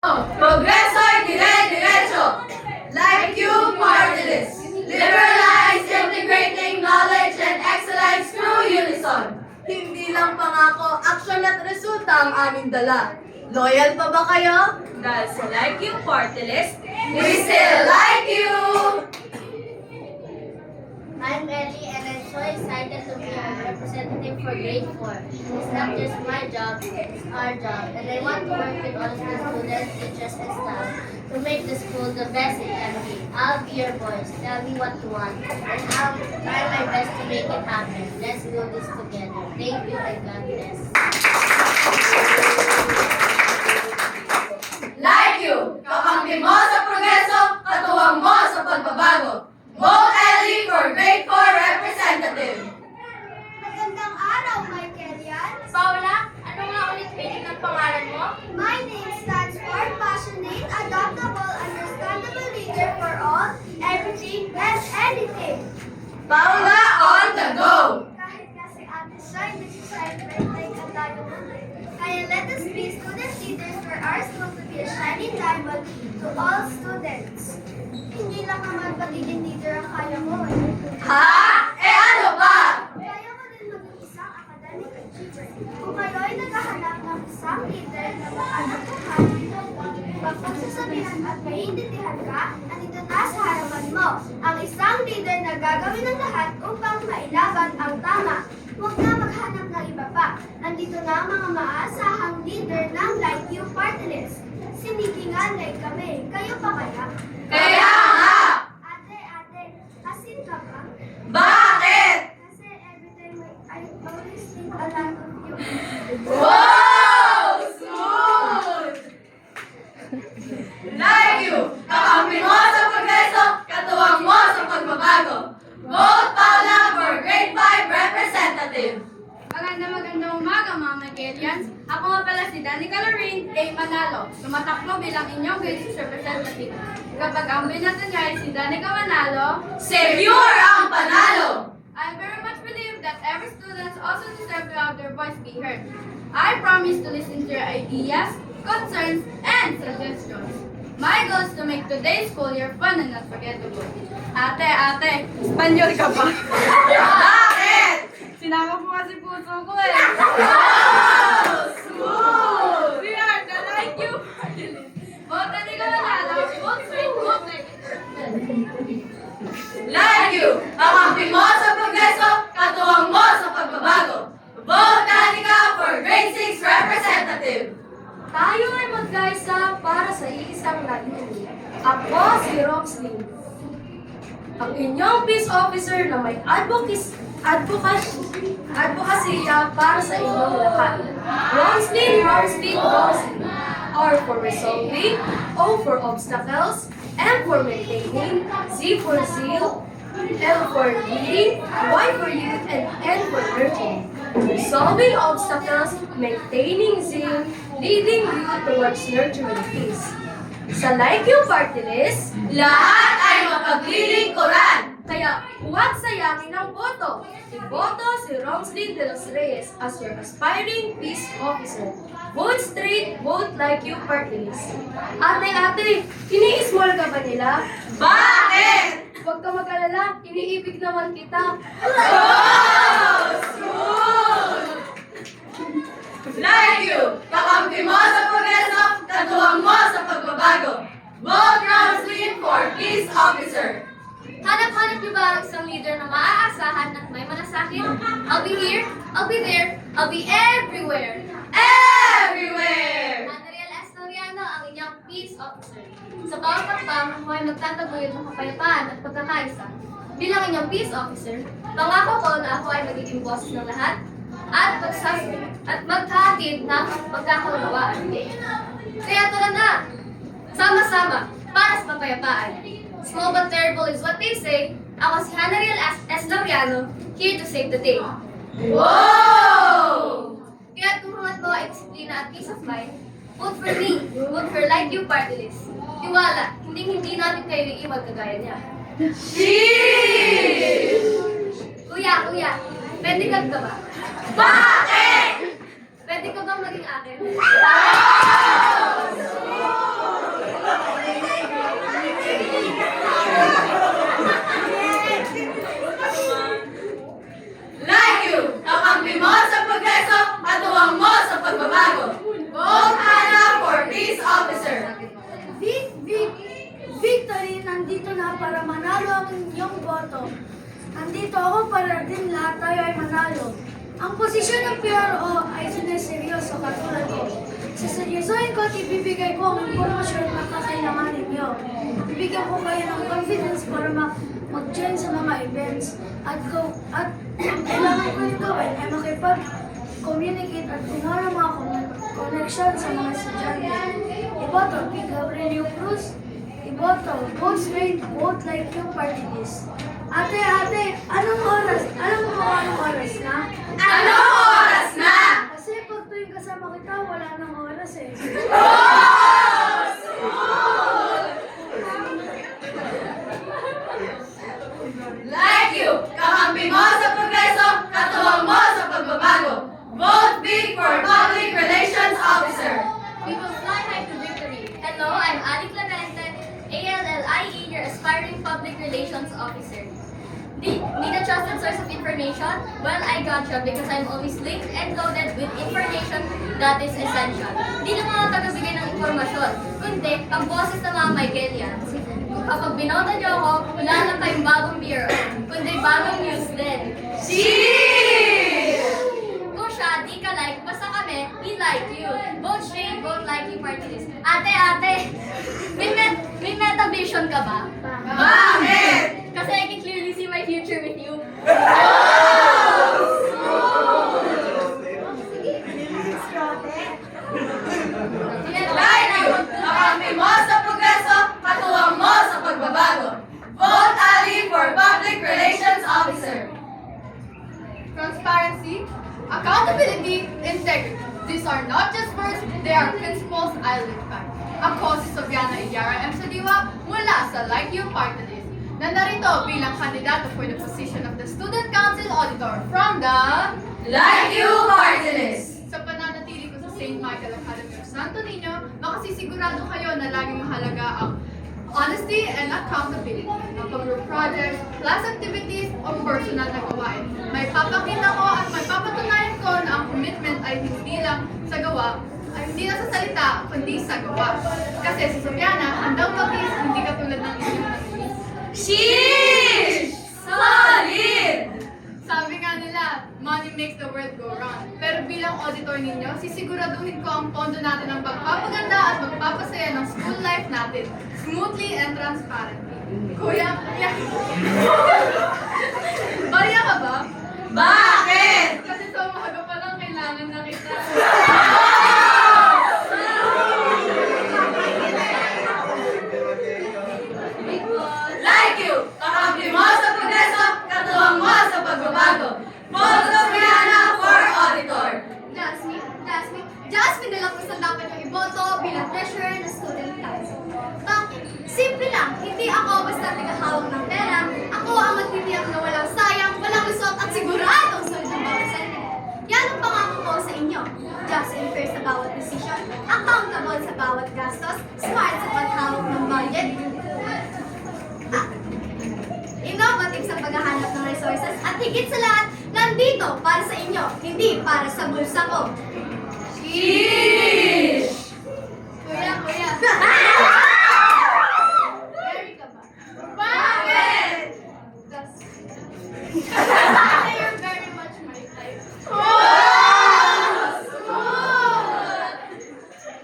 Progreso y dire-diretso. Like you, partless. Liberalize, integrating knowledge and excellence through unison. Hindi lang pangako, aksyon at resulta ang aming dala. Loyal pa ba kayo? Dahil sa Like You Party List, We still like you! I'm Ellie and I'm so excited to be a representative for grade 4. It's not just my job, it's our job. And I want to work with all of the students, teachers, and staff to make the school the best it can be. I'll be your voice. Tell me what you want. And I'll try my best to make it happen. Let's do this together. Thank you and God bless. Like you! Kakampi mo sa progreso, katuwang mo sa pagbabago. Vote Ellie for grade 4 representative. Magandang araw, Michaelians! Paula, ano nga ulit meaning ng pangalan mo? My name stands for Passionate, Adaptable, Understandable Leader for All, Everything, and Anything. Paula on the go! Kahit kasi Ate Shine, nag-celebrate like ang tayo ulit. Kaya let us be student leaders for our school to be a shining diamond to all students. Hindi lang naman pagiging leader ang kaya mo eh. Ha? Eh ano pa? Kaya mo din maging isang academic achiever. Kung kayo ay naghahanap ng isang leader na makalagpuhan, pagpagsasabihan at maiintindihan ka, andito na sa harapan mo ang isang leader na gagawin ng lahat upang mailaban ang tama. Huwag na maghanap ng iba pa. Andito na ang mga maaasahang leader ng Like You Party List. Sinikingan like kami. Kayo pa kaya? Kaya nga! Ate, asin ka ba? Bakit? Kasi every time I always think a lot of you. Wow! Smooth! Like you! Kakampi mo sa progreso, katuwang mo sa pagbabago. Vote Paula for grade 5 representative. Magandang umaga mga Michaelians. Ako nga pala si Danica Lorraine A. Manalo, tumatakbo bilang inyong grade 6 representative. Kapag ang binata niya ay si Danica Manalo, Secure ang panalo! I very much believe that every student also deserves to have their voice be heard. I promise to listen to your ideas, concerns, and suggestions. My goal is to make today's school year fun and unforgettable. Ate, Espanyol ka pa. Bakit? Sinama po kasi puso ko eh. Wow! Smooth! We are the Like You Party List. Vote na ka manalo. Vote sweet, vote like Like you! Kakampi mo sa progreso, katuwang mo sa pagbabago. Vote Danica for grade 6 representative. Tayo ay magkaisa para sa iisang layunin. Ako si Roxlyn, ang inyong peace officer na may advokasya para sa inyong lahat. Roxlyn. R for resolving, O for obstacles, M for maintaining, Z for zeal, L for leading, Y for youth, and N for nurturing. Resolving obstacles, maintaining zeal, leading youth towards nurturing peace. Sa Like You Party List, Lahat ay mapaglilingkuran. kaya huwag sayangin ang boto. Iboto si Roxlyn de los Reyes as your aspiring peace officer. Vote straight, vote Like You Party List. Ate, ini-small ka ba nila? Bakit? Huwag ka mag-alala, iniibig naman kita. Wow! Smooth! Like you! Kakampi mo sa progreso, katuwang mo sa pagbabago. Vote Roslyn for peace officer. Hanap-hanap niyo ba ang isang leader na maaasahan at may malasakit? I'll be here, I'll be there, I'll be everywhere. Everywhere! Manariel Estoriano ang inyong peace officer. Sa bawat hakbang, ako ay magtataguyod ng kapayapaan at pagkakaisa. Bilang inyong peace officer, pangako ko na ako ay magiging boss ng lahat at maghahatid ng pagkakaunawaan. Kaya tara na! Sama-sama para sa kapayapaan. Small but terrible is what they say. Ako si Hanariel Estoriano, here to save the day. Wow! Kaya kung hangat mo ay disiplina at peace of mind, vote for me, vote for Like You Party List. Tiwala, hindi natin kayo iiwag kagaya niya. Sheesh! Kuya, pwede ka ba? Bakit? Pwede ka bang maging akin? Wow! Smooth! para manalo ang inyong boto. Nandito ako para din lahat tayo ay manalo. Ang posisyon ng PRO ay sineseryoso katulad ko. Siseryosohin ko at ibibigay ko ang impormasyon na kakailanganin niyo. Bibigyan ko kayo ng confidence para mag-join sa mga events. At ang kailangan ko rin gawin ay makipag-communicate at kunar ang mga connection sa mga estudyante. Iboto, P. Gabrielio Cruz. Iboto, vote straight, vote like yung party list. Ate, anong oras? Alam mo kung anong oras na? Anong oras na? Kasi pag tuwing kasama kita, wala nang oras eh. Like you, kakampi mo sa progreso, katuwang mo sa pagbabago. Vote big for Public Relations Officer. We will fly high to victory. Hello, I'm Ali Clemente, ALLIE, your aspiring public relations officer. Need a trusted source of information? Well, I gotcha because I'm always linked and loaded with information that is essential. Di lang mga taga-bigay ng informasyon, kundi ang boses ng mga Michaelians. Kapag binoto niyo ako, wala lang kayong bagong beer, kundi bagong news din. Cheers! Kung siya, di ka like, basta kami, we like you. Vote straight, vote like you party list. Ate, may meta-vision ka ba? Bakit? Kasi I can clearly see my future with you. Like you, kakampi mo sa progreso, katuwang mo sa pagbabago. Vote Ali for Public Relations Officer. Transparency, accountability, integrity. These are not just words, they are principles I live by. Ako si Sofiana Iyara M. Sadiwa mula sa Like You Party List na narito bilang kandidato for the position of the Student Council Auditor from the Like You Party List. Sa pananatili ko sa St. Michael Academy of Santo Niño, makasisigurado kayo na laging mahalaga ang honesty and accountability. Kapag projects, class activities, o personal na gawain. May papakita ko at may papatunayan ko na ang commitment ay hindi lang sa gawa, ay hindi lang sa salita, kundi sa gawa. Kasi si Sofiana, handang mag-is, hindi katulad ng inyong nag-is. Sheesh! Solid! Sabi nga nila, money makes the world go round. Pero bilang auditor ninyo, sisiguraduhin ko ang pondo natin ang pagpapaganda at magpapasaya ng school life natin, smoothly and transparently. Kuya, Bariya ka ba? Bakit? Kasi sa umaga pa lang kailangan na kita. Like you, kakampi mo sa progreso, katuwang mo sa pagbabago. Vote Sofiana for Auditor. Jasmine na lang kung saan dapat yung iboto bilang treasurer ng student council. Bakit? Simple lang, hindi ako basta tagahawak ng pera. Ako ang magtitiyak na walang sayang, walang lusot at siguradong sunod ng bawat salita. Yan ang pangako ko sa inyo. Just and fair sa bawat decision, accountable sa bawat gastos, smart sa paghawak ng budget, innovative sa paghahanap ng resources, at higit sa lahat, nandito para sa inyo, hindi para sa bulsa ko. Sheesh! Kuya. Mary ka ba? Bakit? You're very much my type.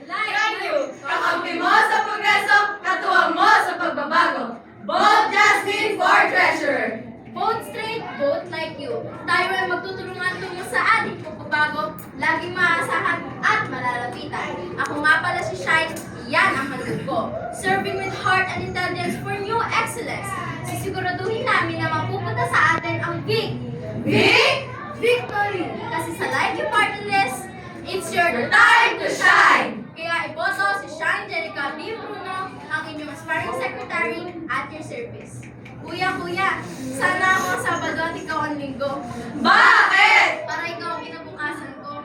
Like you, kakampi mo sa progreso, katuwang mo sa pagbabago. Vote Jasmine for Treasurer. Vote straight, vote like you. Tayo ay magtutulungan tungo sa ating pagbabago, laging maaasahan at malalapitan. Ako nga pala si Shine, yan ang handog ko. Serving with heart and intelligence for new excellence. Sisiguraduhin namin na mapupunta sa atin ang big victory. Kasi sa Like You Party List, it's your Time to shine! Kaya iboto si Shine Jerica B. Bruno, ang inyong aspiring secretary at your service. Kuya, sana ako ang Sabado at ikaw ang Linggo. Bakit? Para ikaw ang kinabukasan ko.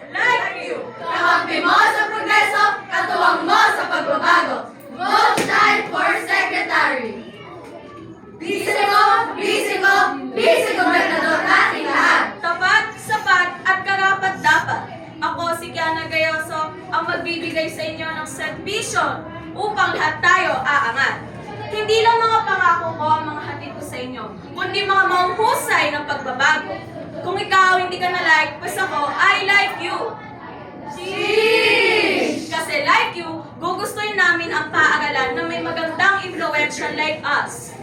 Like you, kakampi mo sa progreso, katuwang mo sa pagbabago. Vote Shine for Secretary. Busy Gobernador nating lahat. Tapat, sapat, at karapat dapat. Ako si Kiana Gayoso ang magbibigay sa inyo ng serbisyo upang lahat tayo aangat. Hindi lang mga pangako ko ang mga hatid ko sa inyo, kundi mga mahuhusay ng pagbabago. Kung ikaw hindi ka na-like, pues ako, I like you. Sheesh! Kasi like you, gugustuhin namin ang paaralan na may magandang impluensya like us.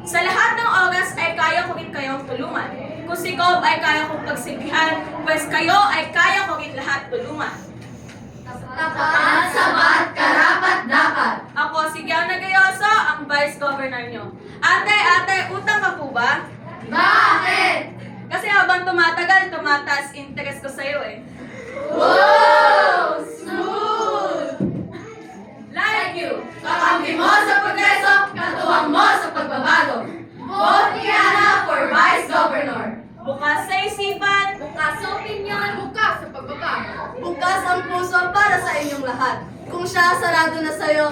Sa lahat ng oras ay kaya ko rin kayong tulungan. Kung si Gob ay kaya kong pagsilbihan, pues kayo ay kaya ko rin lahat tulungan. Tapat, sabat, karapat, dapat. Ako si Kiana Gayoso, ang Vice Governor nyo. Ate, utang ka po ba? Bakit? Kasi habang tumatagal, tumataas interest ko sa'yo eh. Wow! Smooth! Like you! Kakampi mo sa progreso, katuwang mo sa pagbabago. Vote Kiana for Vice Governor. Bukas sa isipan, Bukas sa opinyon. Bukas sa pagbabago. Bukas ang puso para sa inyong lahat. Kung siya sarado na sa'yo,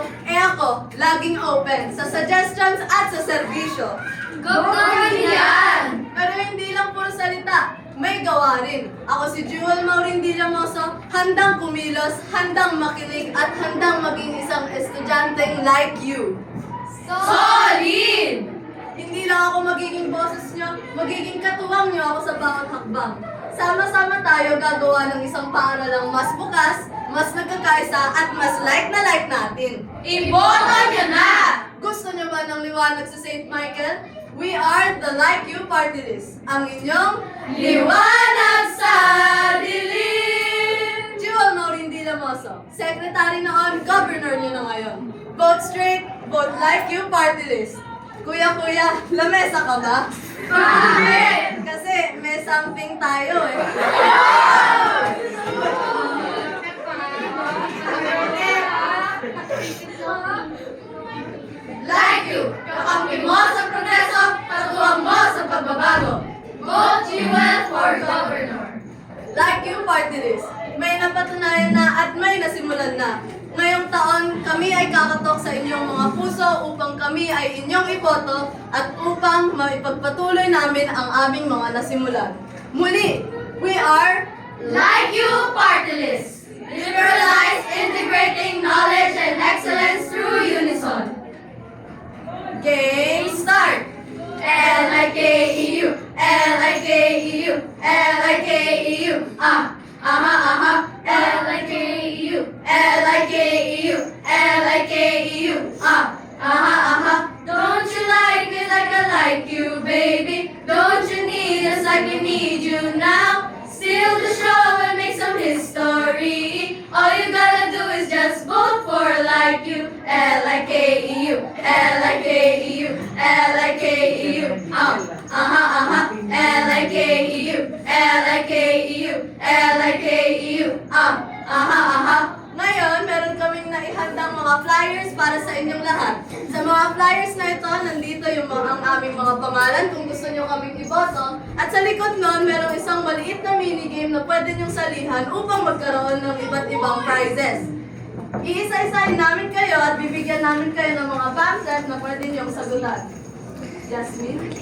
ako, laging open sa suggestions at sa serbisyo. Governor yan! Pero hindi lang puro salita, may gawa rin. Ako si Jewel Maureen Villamoso, handang kumilos, handang makinig, at handang maging isang estudyanteng like you. Solid! Hindi lang ako magiging boses nyo, magiging katuwang nyo ako sa bawat hakbang. Sama-sama tayo gagawa ng isang paaralang mas bukas, mas nagkakaisa, at mas like na like natin. Iboto nyo na! Gusto nyo ba ng liwanag sa St. Michael? We are the Like You Party List. Ang inyong liwanag sa dilim! Jewel Maureen Villamoso, Secretary noon, Governor nyo na ngayon. Vote straight, vote Like You Party List. Kuya, lamesa ka ba? Bakit? Kasi may something tayo eh. Like you! Kakampi mo sa progreso, katuwang mo sa pagbabago. Vote Jewel for Governor. Like you, party list. May napatunayan na at may nasimulan na. Ngayong taon, kami ay kakatok sa inyong mga puso upang kami ay inyong iboto at upang maipagpatuloy namin ang aming mga nasimulan. Muli, we are Like You Party List. Liberalize, integrating knowledge and excellence through unison. Game start! L-I-K-E-U, L-I-K-E-U, L-I-K-E-U, L-I-K-E-U, L-I-K-E-U, L-I-K-E-U, Don't you like me like I like you, baby? Don't you need us like we need you now? Steal the show and make some history. All you gotta do is just vote for like you. L-I-K-E-U, L-I-K-E-U, L-I-K-E-U, L-I-K-E-U, L-I-K-E-U, L-I-K-E-U, Ngayon, meron kaming naihandang mga flyers para sa inyong lahat. Sa mga flyers na ito, nandito yung ang aming mga pangalan kung gusto nyo kaming iboto. At sa likod nun, meron isang maliit na minigame na pwede nyong salihan upang magkaroon ng iba't ibang prizes. Iisa-isahin namin kayo at bibigyan namin kayo ng mga pamphlet na pwede nyong sagutan. Jasmine?